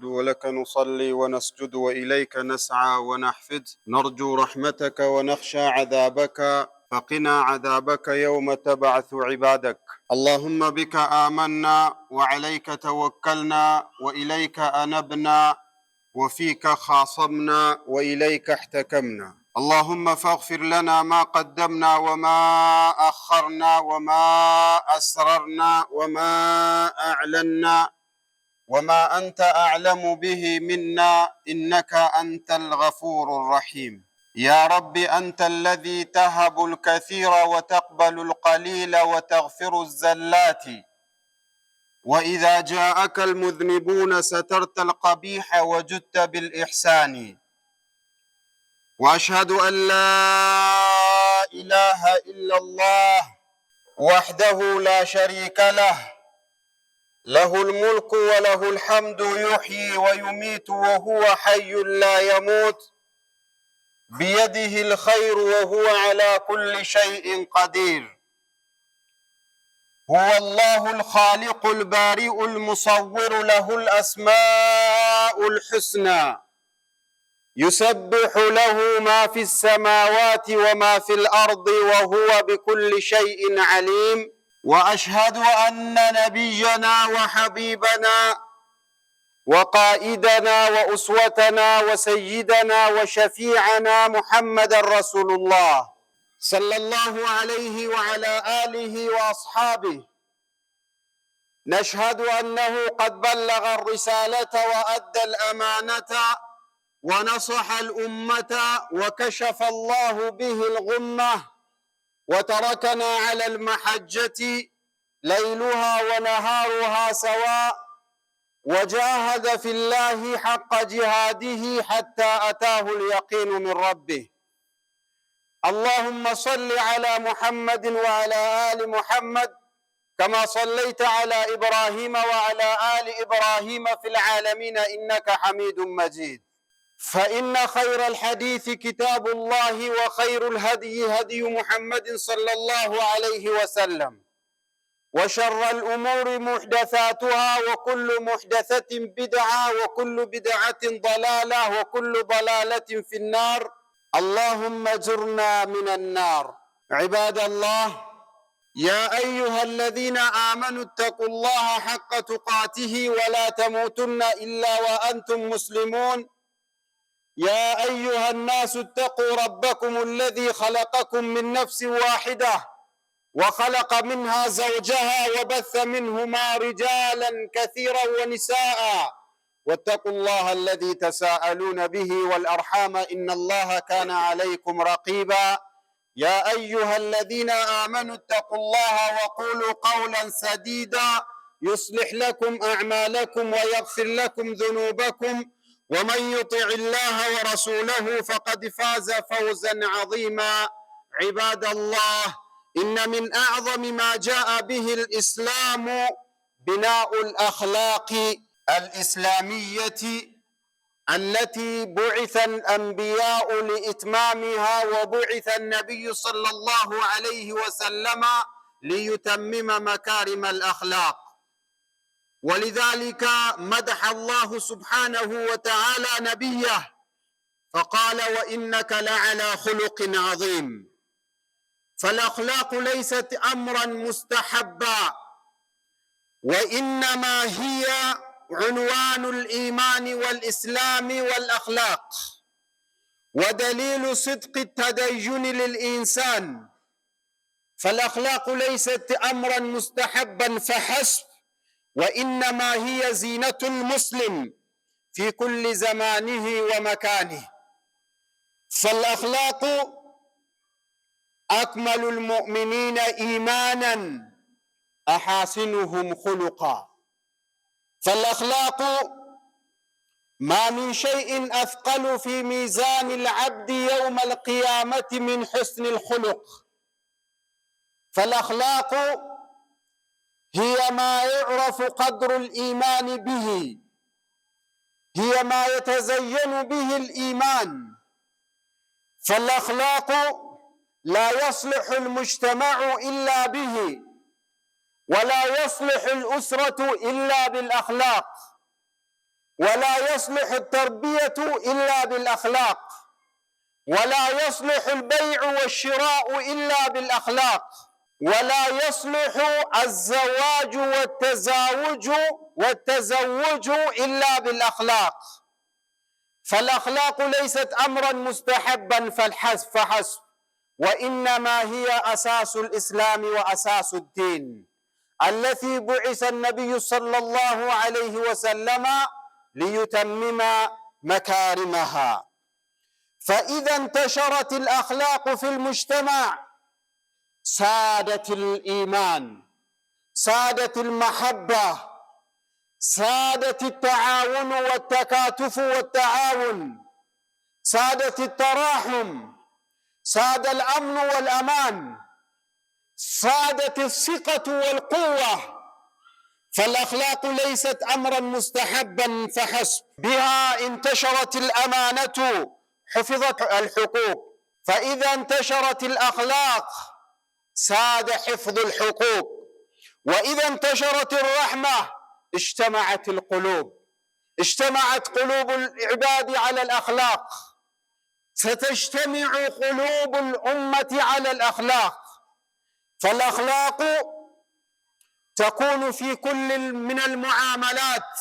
ولك نصلي ونسجد وإليك نسعى ونحفد، نرجو رحمتك ونخشى عذابك، فقنا عذابك يوم تبعث عبادك. اللهم بك آمنا وعليك توكلنا وإليك أنبنا وفيك خاصمنا وإليك احتكمنا. اللهم فاغفر لنا ما قدمنا وما أخرنا وما أسررنا وما أعلنا وما أنت أعلم به منا، إنك أنت الغفور الرحيم. يا رب أنت الذي تهب الكثير وتقبل القليل وتغفر الزلات، وإذا جاءك المذنبون سترت القبيح وجدت بالإحسان. وأشهد أن لا إله إلا الله وحده لا شريك له، له الملك وله الحمد، يحيي ويميت وهو حي لا يموت، بيده الخير وهو على كل شيء قدير. هو الله الخالق البارئ المصور، له الأسماء الحسنى، يسبح له ما في السماوات وما في الأرض وهو بكل شيء عليم. وأشهد أن نبينا وحبيبنا وقائدنا وأسوتنا وسيدنا وشفيعنا محمد رسول الله صلى الله عليه وعلى آله وأصحابه. نشهد أنه قد بلغ الرسالة وأدى الأمانة ونصح الأمة وكشف الله به الغمة، وتركنا على المحجة ليلها ونهارها سواء، وجاهد في الله حق جهاده حتى أتاه اليقين من ربه. اللهم صل على محمد وعلى آل محمد كما صليت على إبراهيم وعلى آل إبراهيم في العالمين إنك حميد مجيد. فإن خير الحديث كتاب الله، وخير الهدي هدي محمد صلى الله عليه وسلم، وشر الأمور محدثاتها، وكل محدثة بدعة، وكل بدعة ضلالة، وكل ضلالة في النار. اللهم اجرنا من النار. عباد الله، يا أيها الذين آمنوا اتقوا الله حق تقاته ولا تموتن إلا وأنتم مسلمون. يا أيها الناس اتقوا ربكم الذي خلقكم من نفس واحدة وخلق منها زوجها وبث منهما رجالا كثيرا ونساء، واتقوا الله الذي تساءلون به والأرحام إن الله كان عليكم رقيبا. يا أيها الذين آمنوا اتقوا الله وقولوا قولا سديدا يصلح لكم أعمالكم ويغفر لكم ذنوبكم، ومن يطع الله ورسوله فقد فاز فوزا عظيما. عباد الله، إن من أعظم ما جاء به الإسلام بناء الأخلاق الإسلامية التي بعث الأنبياء لإتمامها، وبعث النبي صلى الله عليه وسلم ليتمم مكارم الأخلاق. ولذلك مدح الله سبحانه وتعالى نبيه فقال: وإنك لعلى خلق عظيم. فالأخلاق ليست أمرا مستحبا، وإنما هي عنوان الإيمان والإسلام والأخلاق، ودليل صدق التدين للإنسان. فالأخلاق ليست أمرا مستحبا فحسب، وإنما هي زينة المسلم في كل زمانه ومكانه. فالأخلاق أكمل المؤمنين إيمانا أحاسنهم خلقا. فالأخلاق ما من شيء أثقل في ميزان العبد يوم القيامة من حسن الخلق. فالأخلاق هي ما يعرف قدر الإيمان به، هي ما يتزين به الإيمان. فالأخلاق لا يصلح المجتمع إلا به، ولا يصلح الأسرة إلا بالأخلاق، ولا يصلح التربية إلا بالأخلاق، ولا يصلح البيع والشراء إلا بالأخلاق، ولا يصلح الزواج والتزوج إلا بالأخلاق. فالأخلاق ليست أمرا مستحبا فحسب، وإنما هي أساس الإسلام وأساس الدين التي بعث النبي صلى الله عليه وسلم ليتمم مكارمها. فإذا انتشرت الأخلاق في المجتمع سادت الإيمان، سادت المحبة، سادت التعاون والتكاتف والتعاون، سادت التراحم، ساد الأمن والأمان، سادت الثقة والقوة. فالأخلاق ليست أمرا مستحبا فحسب، بها انتشرت الأمانة، حفظت الحقوق. فإذا انتشرت الأخلاق ساد حفظ الحقوق، وإذا انتشرت الرحمة اجتمعت القلوب، اجتمعت قلوب العباد على الأخلاق، ستجتمع قلوب الأمة على الأخلاق. فالأخلاق تكون في كل من المعاملات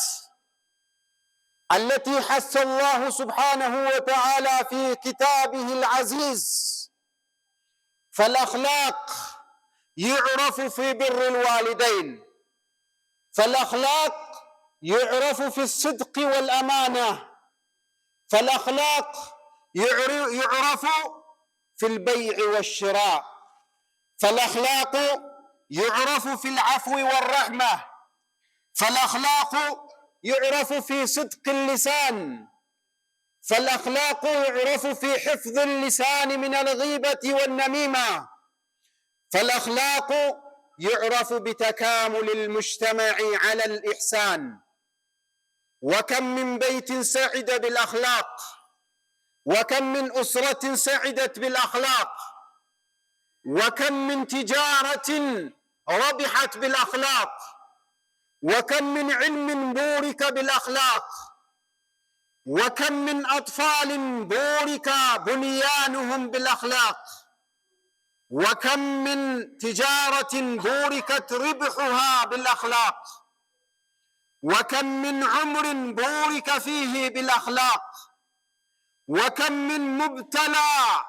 التي حث الله سبحانه وتعالى في كتابه العزيز. فالأخلاق يعرف في بر الوالدين، فالأخلاق يعرف في الصدق والأمانة، فالأخلاق يعرف في البيع والشراء، فالأخلاق يعرف في العفو والرحمة، فالأخلاق يعرف في صدق اللسان، فالأخلاق يعرف في حفظ اللسان من الغيبة والنميمة، فالأخلاق يعرف بتكامل المجتمع على الإحسان. وكم من بيت سعد بالأخلاق، وكم من أسرة سعدت بالأخلاق، وكم من تجارة ربحت بالأخلاق، وكم من علم بورك بالأخلاق، وكم من أطفال بورك بنيانهم بالأخلاق، وكم من تجارة بوركت ربحها بالأخلاق، وكم من عمر بورك فيه بالأخلاق، وكم من مبتلى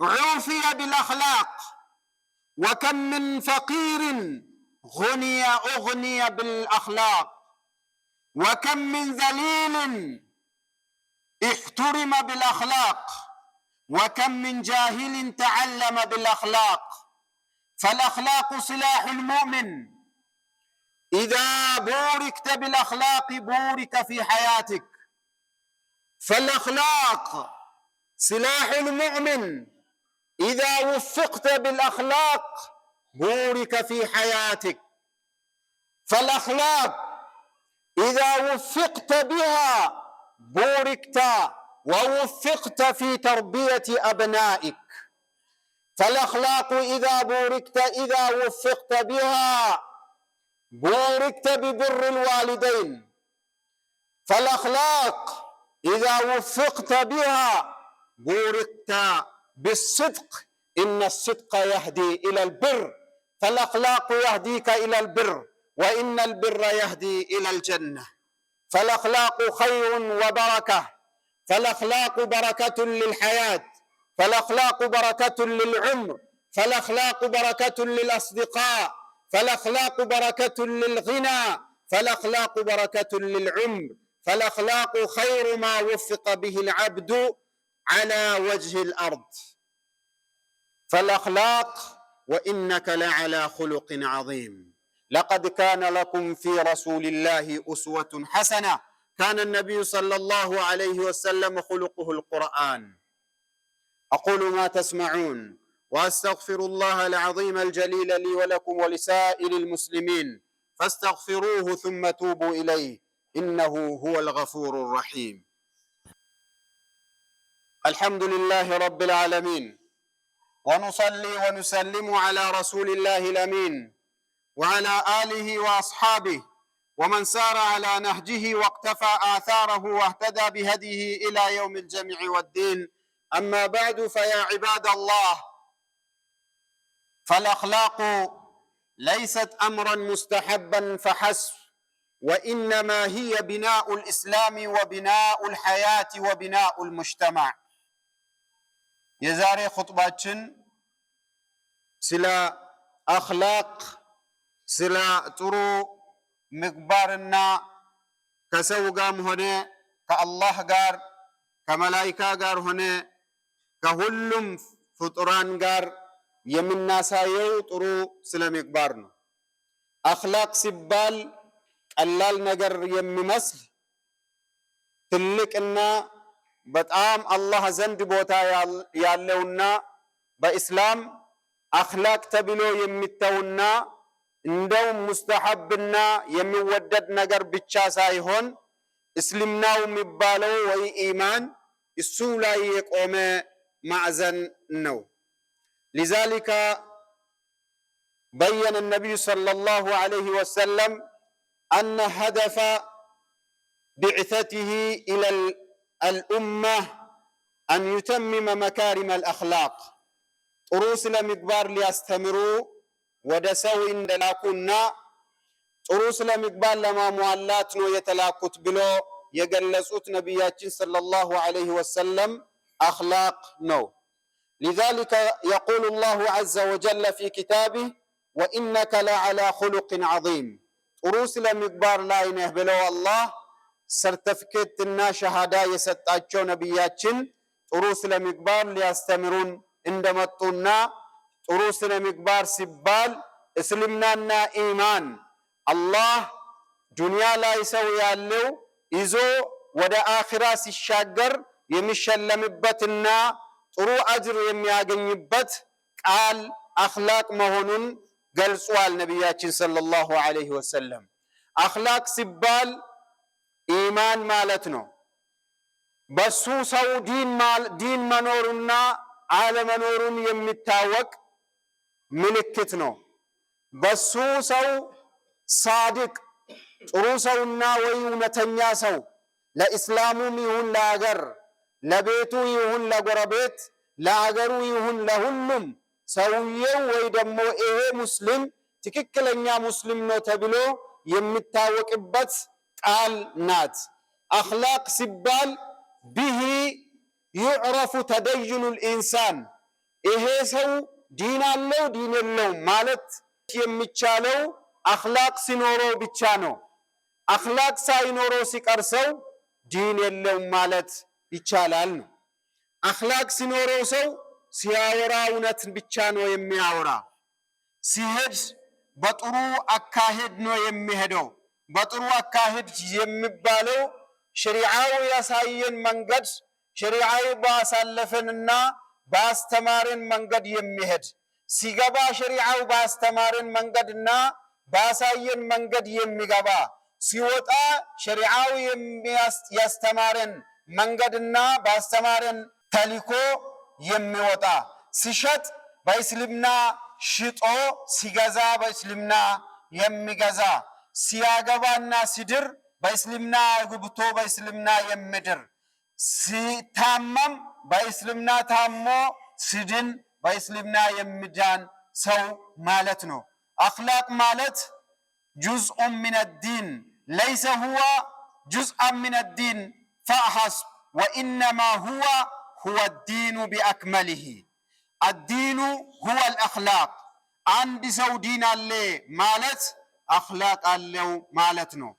عوفي بالأخلاق، وكم من فقير أغني بالأخلاق، وكم من ذليل احترم بالأخلاق، وكم من جاهل تعلم بالأخلاق. فالأخلاق سلاح المؤمن، إذا بوركت بالأخلاق بورك في حياتك. فالأخلاق سلاح المؤمن، إذا وفقت بالأخلاق بورك في حياتك. فالأخلاق إذا وفقت بها بوركت ووفقت في تربية أبنائك. فالأخلاق إذا وفقت بها بوركت ببر الوالدين. فالأخلاق إذا وفقت بها بوركت بالصدق، إن الصدق يهدي إلى البر، فالأخلاق يهديك إلى البر، وإن البر يهدي إلى الجنة. فالأخلاق خير وبركة، فالأخلاق بركة للحياة، فالأخلاق بركة للعمر، فالأخلاق بركة للأصدقاء، فالأخلاق بركة للغنى، فالأخلاق بركة للعمر. فالأخلاق خير ما وفق به العبد على وجه الأرض. فالأخلاق وإنك لعلى خلق عظيم. لقد كان لكم في رسول الله أسوة حسنة. كان النبي صلى الله عليه وسلم خلقه القرآن. أقول ما تسمعون وأستغفر الله العظيم الجليل لي ولكم ولسائر المسلمين، فاستغفروه ثم توبوا إليه، إنه هو الغفور الرحيم. الحمد لله رب العالمين، ونصلي ونسلم على رسول الله الأمين وعلى آله وأصحابه ومن سار على نهجه واقتفى آثاره واهتدى بهديه إلى يوم الجمع والدين. أما بعد، فيا عباد الله، فالأخلاق ليست أمرا مستحبا فحسب، وإنما هي بناء الإسلام وبناء الحياة وبناء المجتمع. يزاري خطباتشن سلا أخلاق سلا ترو مقبارنا كسوغام هنا كالله غار كملائكة غار هنا كهلم فطران غار يمنا سايو ترو سلا مقبارنا. أخلاق سبال ቀላል ነገር የሚመስል ትልቅና በጣም አላህ ዘንድ ቦታ ያለውና በእስላም አኽላቅ ተብሎ የሚተውና እንደውም ሙስተሐብና የሚወደድ ነገር ብቻ ሳይሆን እስልምናው የሚባለው ወይ ኢማን እሱ ላይ የቆመ ማዕዘን ነው። لذلك بين النبي صلى الله عليه وسلم أن هدف بعثته إلى الأمة أن يتمم مكارم الأخلاق. طروس لمقبار ليستمروا ودسوا إن دلاكونا طروس لمقبار لما موالاتنا يتلاكت بلو يقلسوت نبياتين صلى الله عليه وسلم أخلاق نو. لذلك يقول الله عز وجل في كتابه: وإنك لعلى خلق عظيم. طروس لمقبار لا ينهبلو الله سرتفكتنا شهادة يستاجو نبياتين طروس لمقبار ليستمرون اندمتونا. طروس لمقبار سبال اسلمنا إيمان الله دنيا لا يسوي اللو إذو ودا آخرة الشاقر يمشلمبتنا طرو أجر يمياغنبت قال أخلاق مهنون قال سؤال نبياتين صلى الله عليه وسلم. أخلاق سبال إيمان مالتنا بسو سو دين منورنا على منور يمتاوك ملكتنا بسو سو صادق طروسونا ويونتنيا سو لا إسلامو ميهون لا أجر لا بيتو يهون لا قربيت لا أجرو يهون لهنم سويو ويدمو إيه مسلم تككلنيا مسلم نو تبلو يمتاوك إبت قال نات. أخلاق سبال به يعرف تدين الإنسان. إيه سو دين الله دين الله مالت يمتشالو أخلاق سنورو بيتشانو. أخلاق ساينورو سيكارسو دين الله مالت يتشالالنو. أخلاق سنورو سو سياورا ونت بيتشانو يمياورا سيهد بطرو أكاهد نو يميهدو بطرو أكاهد يمبالو شريعاو يساين منقد شريعاو باسالفننا باستمارن منقد يميهد سيغبا شريعاو باستمارن منقدنا باساين منقد يميغبا سيوطا شريعاو يستمارن منقدنا باستمارن تليكو يميوطا سيشت بإسلمنا شطو سيغزا بإسلمنا يميغزا سياغبانا سيدر بإسلمنا يغبطو بإسلمنا يمدر سيتامم بإسلمنا تامو سيدن بإسلمنا يمدان سو مالتنو. أخلاق مالت جزء من الدين ليس هو جزءا من الدين فحسب، وإنما هو الدين بأكمله. الدين هو الأخلاق. عند سو دين اللي مالت أخلاق اللي مالتنو.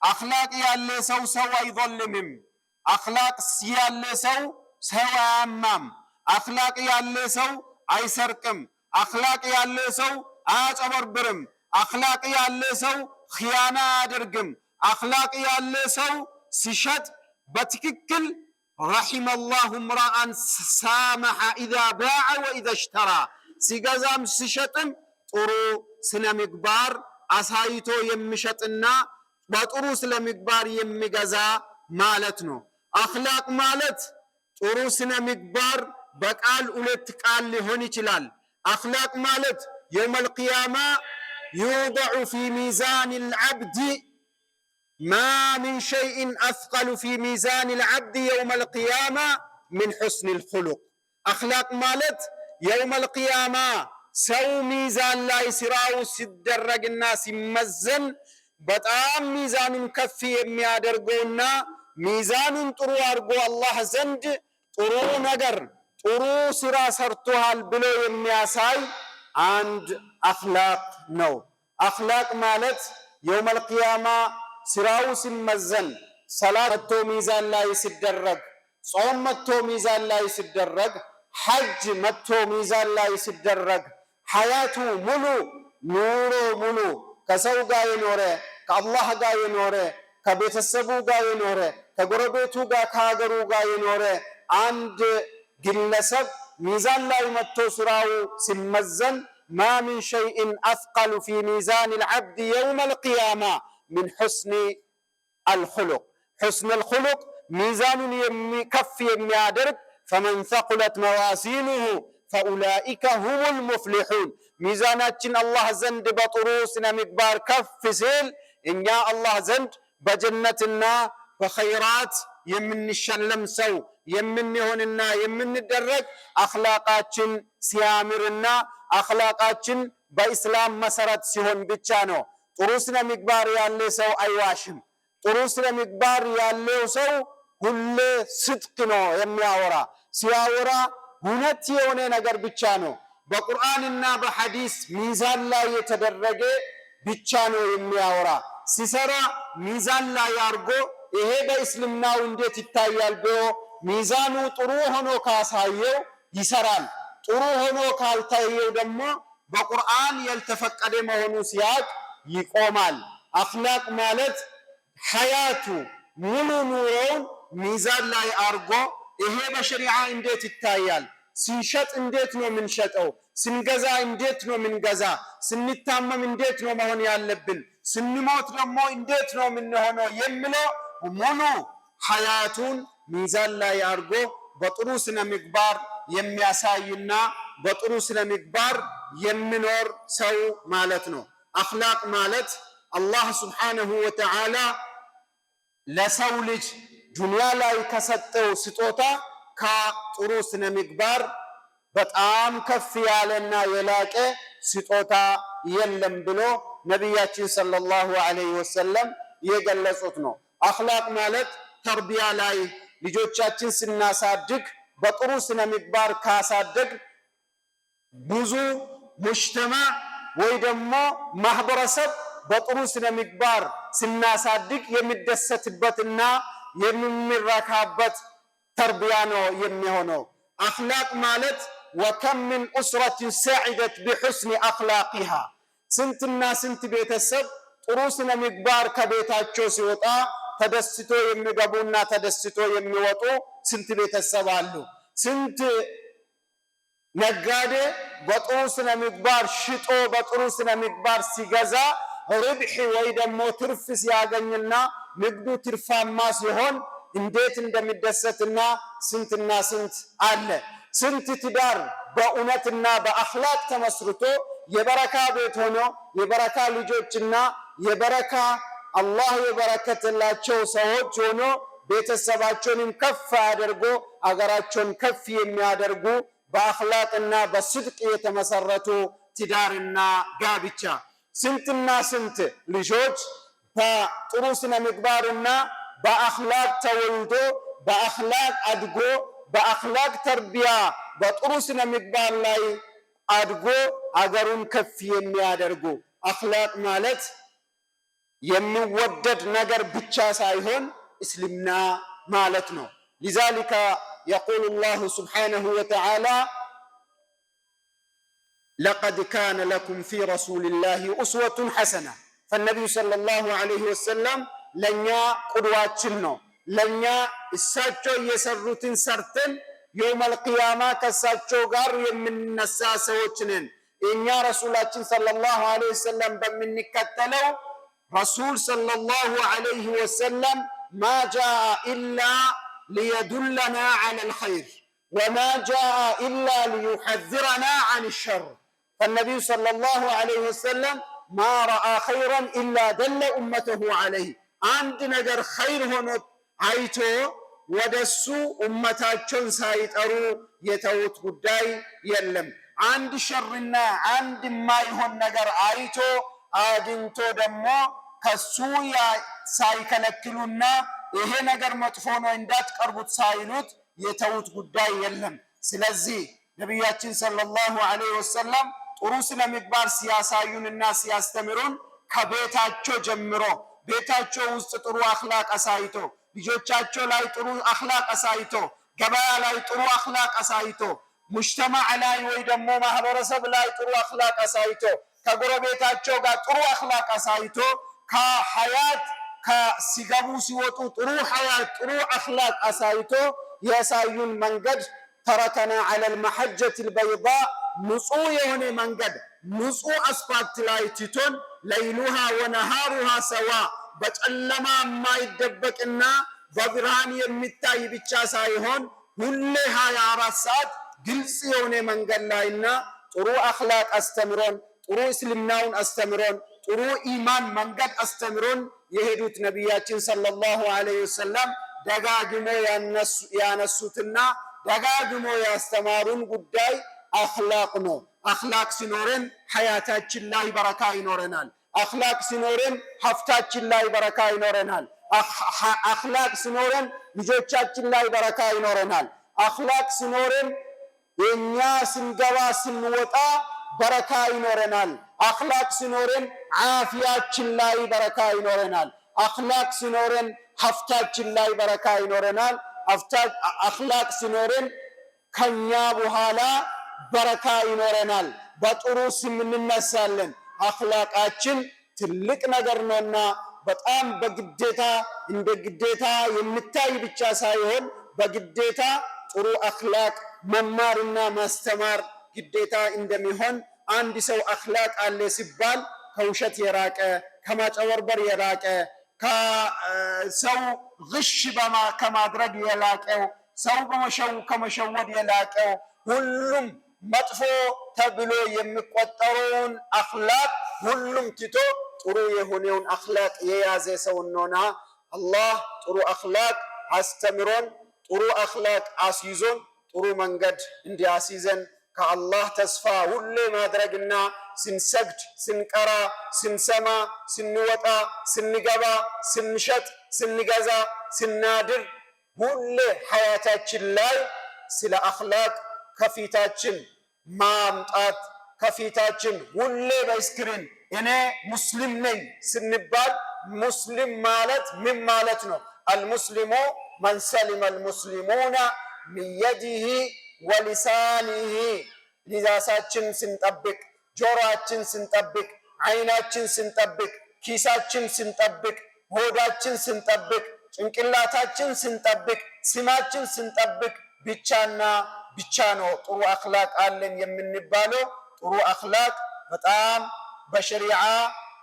أخلاق يالي سو سوى يظلمم. أخلاق يالي سو سوى أمام. أخلاق يالي سو أيسركم. أخلاق يالي سو أجبربرم. أخلاق يالي سو خيانة أدرقم. أخلاق يالي سو سشت بتككل. رحم الله امرأ سامح إذا باع وإذا اشترى. سيغزام سشتم طرو سنمقبار أسايتو يمشتنا بطرو سنمقبار يمغزا مالتنو. أخلاق مالت طرو سنمقبار بقال أولت قال لهوني چلال. أخلاق مالت يوم القيامة يوضع في ميزان العبد ما من شيء أثقل في ميزان العبد يوم القيامة من حسن الخلق. أخلاق مالت يوم القيامة سو ميزان لا يسراو سدرق الناس مزن بطعام ميزان كفي يميادرقونا ميزان طرو أرقو الله زند طرو نقر طرو سرا سرتوها البلو يمياساي عند أخلاق نو. أخلاق مالت يوم القيامة سراو سمزن صلاة متو ميزان لا يسدرق صوم متو ميزان لا يسدرق حج متو ميزان لا يسدرق حياته ملو نورو ملو كسو غا ينوره كالله غا ينوره كبيتسبو غا ينوره كغربيتو غا كاغرو غا ينوره عند ግለሰብ ميزان لا يمتو سراو سمزن ما من شيء أثقل في ميزان العبد يوم القيامة من حسن الخلق. حسن الخلق ميزان كف يميادرك فمن ثقلت موازينه فأولئك هم المفلحون. ميزاناتنا الله زند بطروسنا مقبار كف سيل إن يا الله زند بجنتنا بخيرات يمن الشلم سو يمن هوننا يمن الدرج أخلاقاتنا سيامرنا أخلاقاتنا بإسلام مسرت سيهون بتشانو. طروسنا مقبار يالله سو أيواشم طروسنا مقبار يالله سو كل صدقنا يمياورا سياورا هنت يوني نجر بتشانو بقرآننا بحديث ميزان لا يتدرج بتشانو يمياورا سيسرا ميزان لا يارجو إيه بإسلامنا وندت التايال بيو ميزانو طروهنو كاسايو يسران طروهنو كالتايو دمو بقرآن يلتفقد مهنو سياق يقومال. أخلاق مالت حياته ملو نورون ميزان لا يارجو إيه بشريعة انديت التايال سنشت انديت نو من شتو سنجزا انديت نو من جزا سنتامم انديت نو مهن يالبن سنموت نمو انديت نو من هنو يملو ومنو حياتون ميزان لا يارجو بطروسنا مقبار يمياساينا بطروسنا مقبار يمنور سو مالتنو. أخلاق مالت الله سبحانه وتعالى لسولج دنيا لا يكسطو ستوتا كطروسنا مقبار በጣም ከፍ ያለና የላቀ ስጦታ የለም ብሎ ነብያችን ሰለላሁ ዐለይሂ ወሰለም የገለጹት ነው። አኽላቅ ማለት ተርቢያ ላይ ልጆቻችን ስናሳድግ በጥሩ ስነ ምግባር ካሳደግ ብዙ ሙጅተማ ወይ ደግሞ ማህበረሰብ በጥሩ ስነ ምግባር ስናሳድግ የሚደሰትበትና የሚራካበት ተርቢያ ነው የሚሆነው። አኽላቅ ማለት وكم من أسرة سعدت بحسن أخلاقها سنتنا سنت بيتسب طروسنا مقبار كبيتاتشو سيوطا تدستو يمقبونا تدستو يموطو سنت بيتسب علو سنت نقادة بطروسنا مقبار شطو بطروسنا مقبار سيغزا ربحي ويدمو ترفس ياغنينا مقدو ترفان ما سيهون انديت اندمدستنا سنتنا سنت على سنت تدار بأونتنا بأخلاق تمسرتو يبركة بيت هونو يبركة لجوجنا يبركة الله يبركة الله تشو سوت هونو بيت السباچون كف أدرجو أجراتشون كف يميادرجو بأخلاقنا بصدق يتمسرتو تدارنا جابتشا سنتنا سنت لجوج بطروسنا مقبارنا بأخلاق تولدو بأخلاق أدجو بأخلاق تربية بطروسنا مقبال لاي أدقو أغرون كف يميادرقو. أخلاق مالت يمودد نقر بچا سايهون اسلمنا مالتنا. لذلك يقول الله سبحانه وتعالى لقد كان لكم في رسول الله أسوة حسنة. فالنبي صلى الله عليه وسلم لن قدواتنا لن الساچو يسرتن سرتن يوم القيامة كساچو غار يمن نساسوچنن إن يا رسولاتين صلى الله عليه وسلم بمن نكتلو رسول صلى الله عليه وسلم ما جاء إلا ليدلنا على الخير وما جاء إلا ليحذرنا عن الشر. فالنبي صلى الله عليه وسلم ما رأى خيرا إلا دل أمته عليه አንድ ነገር ኸይር ሆኖ አይቶ ወደሱ ኡመታቸውን ሳይጠሩ የተውት ጉዳይ የለም። አንድ ሸርና አንድ የማይሆን ነገር አይቶ አግኝቶ ደግሞ ከሱ ሳይከለክሉና ይሄ ነገር መጥፎ ነው እንዳትቀርቡት ሳይሉት የተውት ጉዳይ የለም። ስለዚህ ነቢያችን ሰለላሁ ዐለይሂ ወሰለም ጥሩ ስነ ምግባር ሲያሳዩንና ሲያስተምሩን ከቤታቸው ጀምሮ ቤታቸው ውስጥ ጥሩ አኽላቅ አሳይቶ ልጆቻቸው ላይ ጥሩ አኽላቅ አሳይቶ ገበያ ላይ ጥሩ አኽላቅ አሳይቶ ሙጅተማዕ ላይ ወይ ደግሞ ማህበረሰብ ላይ ጥሩ አኽላቅ አሳይቶ ከጎረቤታቸው ጋር ጥሩ አኽላቅ አሳይቶ ከሐያት ሲገቡ ሲወጡ ጥሩ ሐያት ጥሩ አኽላቅ አሳይቶ ያሳዩን መንገድ ተረከና ዐለል መሐጀቲል በይዳ ንጹህ የሆነ መንገድ ንጹህ አስፋልት ላይ ትቶን ለይሉሃ ወነሃሩሃ ሰዋ በጨለማ የማይደበቅና በብርሃን የሚታይ ብቻ ሳይሆን ሁሌ 24 ሰዓት ግልጽ የሆነ መንገድ ላይና ጥሩ አኽላቅ አስተምሮን ጥሩ እስልምናውን አስተምሮን ጥሩ ኢማን መንገድ አስተምሮን የሄዱት ነቢያችን ሰለላሁ ዐለይሂ ወሰለም ደጋግሞ ያነሱትና ደጋግሞ ያስተማሩን ጉዳይ አኽላቅ ነው። አኽላቅ ሲኖረን ሐያታችን ላይ በረካ ይኖረናል። አኽላቅ ሲኖረን ሀብታችን ላይ በረካ ይኖረናል። አኽላቅ ሲኖረን ልጆቻችን ላይ በረካ ይኖረናል። አኽላቅ ሲኖረን የኛ ስንገባ ስንወጣ በረካ ይኖረናል። አኽላቅ ሲኖረን ዓፊያችን ላይ በረካ ይኖረናል። አኽላቅ ሲኖረን ሀብታችን ላይ በረካ ይኖረናል። አኽላቅ ሲኖረን ከኛ በኋላ በረካ ይኖረናል። በጥሩ ስም እንነሳለን። አኽላቃችን ትልቅ ነገር ነውና በጣም በግዴታ እንደ ግዴታ የሚታይ ብቻ ሳይሆን በግዴታ ጥሩ አኽላቅ መማርና ማስተማር ግዴታ እንደሚሆን አንድ ሰው አኽላቅ አለ ሲባል ከውሸት የራቀ ከማጨበርበር የራቀ ከሰው ግሽ ከማድረግ የላቀው ሰው ከመሸወድ የላቀው ሁሉም መጥፎ ተብሎ የሚቆጠረውን አኽላቅ ሁሉም ትቶ ጥሩ የሆነውን አኽላቅ የያዘ ሰው ነውና አላህ ጥሩ አኽላቅ አስተምሮን ጥሩ አኽላቅ አስይዞን ጥሩ መንገድ እንዲያስይዘን ከአላህ ተስፋ ሁሌ ማድረግና ስንሰግድ ስንቀራ ስንሰማ ስንወጣ ስንገባ ስንሸጥ ስንገዛ ስናድር ሁሌ ሐያታችን ላይ ስለ አኽላቅ ከፊታችን ማምጣት ከፊታችን ሁሌ በስክሪን እኔ ሙስሊም ነኝ ስንባል ሙስሊም ማለት ምን ማለት ነው? አልሙስሊሙ መን ሰሊመ አልሙስሊሙና ሚን የዲሂ ወሊሳኒሂ። ሊዛሳችን ስንጠብቅ ጆሮአችን ስንጠብቅ ዓይናችን ስንጠብቅ ኪሳችን ስንጠብቅ ሆዳችን ስንጠብቅ ጭንቅላታችን ስንጠብቅ ስማችን ስንጠብቅ ብቻና ብቻ ነው ጥሩ አኽላቅ አለን የምንባለው። ጥሩ አኽላቅ በጣም በሸሪዓ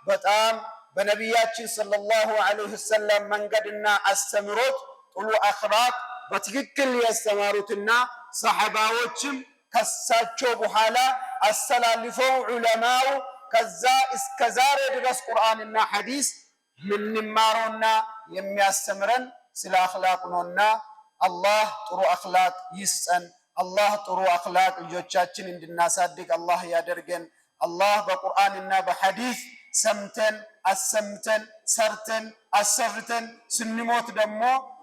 በጣም በነቢያችን ሰለላሁ ዐለይሂ ወሰለም መንገድና አስተምሮት ጥሩ አኽላቅ በትክክል ያስተማሩትና ሰሐባዎችም ከሳቸው በኋላ አስተላልፈው ዑለማው ከዛ እስከ ዛሬ ድረስ ቁርአንና ሐዲስ ምንማረውና የሚያስተምረን ስለ አኽላቅ ነውና አላህ ጥሩ አኽላቅ ይስጠን። አላህ ጥሩ አኽላቅ ልጆቻችን እንድናሳድግ አላህ ያደርገን። አላህ በቁርአንና በሐዲስ ሰምተን አሰምተን ሰርተን አሰርተን ስንሞት ደግሞ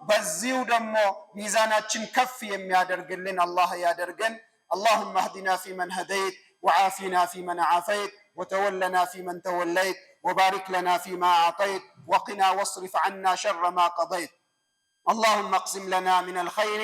በዚሁ ደግሞ ሚዛናችን ከፍ የሚያደርግልን አላህ ያደርገን። اللهم اهدنا فيمن هديت وعافنا فيمن عافيت وتولنا فيمن توليت وبارك لنا فيما أعطيت وقنا واصرف عنا شر ما قضيت. اللهم اقسم لنا من الخير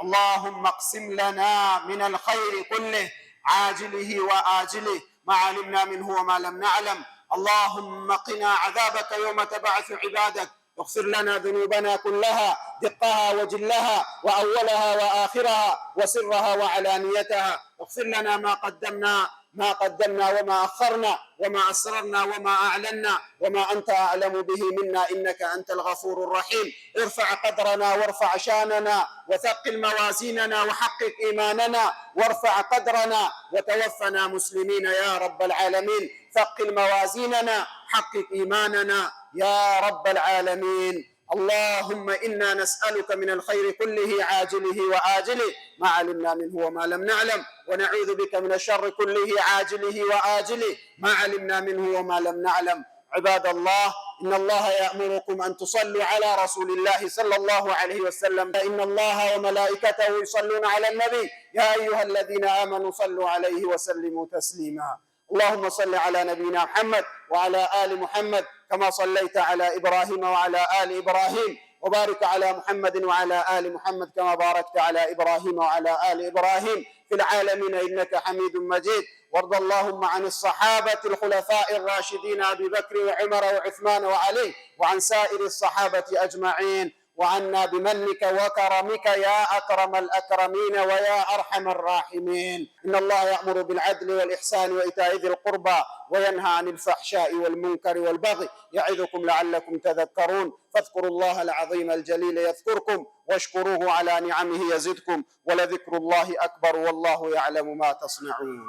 اللهم اقسم لنا من الخير كله عاجله وآجله ما علمنا منه وما لم نعلم. اللهم قنا عذابك يوم تبعث عبادك. اغفر لنا ذنوبنا كلها دقها وجلها وأولها وآخرها وسرها وعلانيتها. اغفر لنا ما قدمنا ما قدمنا وما أخرنا وما أسررنا وما أعلنا وما أنت أعلم به منا، إنك أنت الغفور الرحيم. ارفع قدرنا وارفع شاننا وثقل موازيننا وحقق إيماننا وارفع قدرنا وتوفنا مسلمين يا رب العالمين. ثقل موازيننا، حقق إيماننا يا رب العالمين. اللهم إنا نسألك من الخير كله عاجله وآجله ما علمنا منه وما لم نعلم، ونعوذ بك من الشر كله عاجله وآجله ما علمنا منه وما لم نعلم. عباد الله، إن الله يأمركم أن تصلوا على رسول الله صلى الله عليه وسلم، إن الله وملائكته يصلون على النبي يا أيها الذين آمنوا صلوا عليه وسلموا تسليما. اللهم صل على نبينا محمد وعلى آل محمد كما صليت على إبراهيم وعلى آل إبراهيم، وبارك على محمد وعلى آل محمد كما باركت على إبراهيم وعلى آل إبراهيم في العالمين إنك حميد مجيد. وارض اللهم عن الصحابة الخلفاء الراشدين أبي بكر وعمر وعثمان وعلي، وعن سائر الصحابة أجمعين، وعنا بمنك وكرمك يا أكرم الأكرمين ويا أرحم الراحمين. إن الله يأمر بالعدل والإحسان وإيتاء ذي القربى وينهى عن الفحشاء والمنكر والبغي يعظكم لعلكم تذكرون. فاذكروا الله العظيم الجليل يذكركم واشكروه على نعمه يزدكم، ولذكر الله أكبر والله يعلم ما تصنعون.